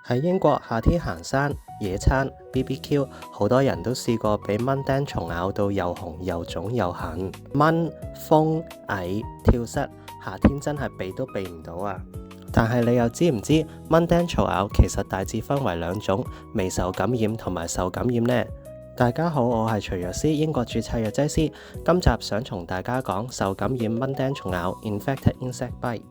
喺英國夏天行山、野餐、BBQ， 好多人都試過俾蚊叮蟲咬到又紅又腫又痕。蚊、風、蟻、跳蚤，夏天真係避都避唔到啊！但係你又知唔知蚊叮蟲咬其實大致分為兩種，未受感染同埋受感染呢？大家好，我係徐藥師，英國註冊藥劑師。今集想同大家講受感染蚊叮蟲咬 （Infected Insect Bite）。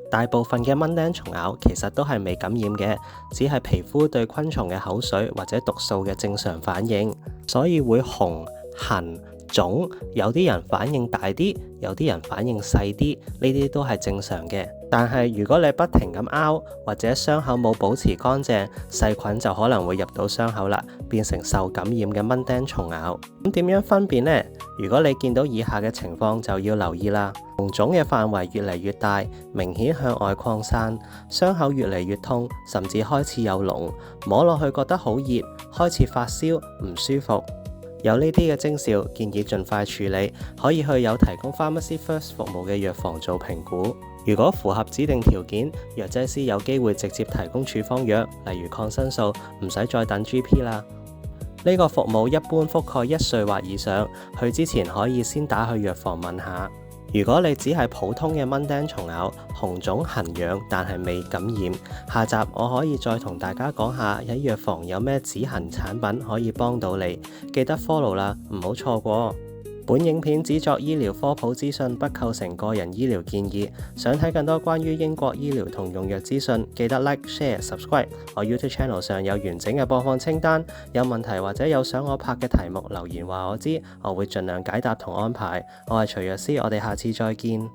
大部分嘅蚊叮蟲咬其實都係未感染嘅，只係皮膚對昆蟲嘅口水或者毒素嘅正常反應，所以會紅、痕、腫。有啲人反應大啲，有啲人反應細啲，呢啲都係正常嘅。但係如果你不停咁拗，或者傷口冇保持乾淨，細菌就可能會入到傷口啦，變成受感染嘅蚊叮蟲咬。咁點樣分辨呢？如果你見到以下嘅情況就要留意啦。紅腫嘅範圍越嚟越大，明顯向外擴散，傷口越嚟越痛，甚至開始有膿，摸落去覺得好熱，開始發燒，唔舒服。有呢啲嘅徵兆，建議盡快處理，可以去有提供 Pharmacy First 服務嘅藥房做評估。如果符合指定條件，藥劑師有機會直接提供處方藥，例如抗生素，唔使再等 GP 啦。呢個服務一般覆蓋1歲或以上，去之前可以先打去藥房問下。如果你只係普通嘅蚊叮蟲咬，紅腫痕癢但係未感染，下集我可以再同大家講下喺藥房有咩止痕產品可以幫到你。記得 follow 啦，唔好錯過。本影片只作醫療科普資訊，不構成個人醫療建議。想睇更多關於英國醫療同用藥資訊，記得 like、share、subscribe。我 YouTube channel 上有完整嘅播放清單。有問題或者有想我拍嘅題目，留言話我知，我會盡量解答同安排。我係徐藥師，我哋下次再見。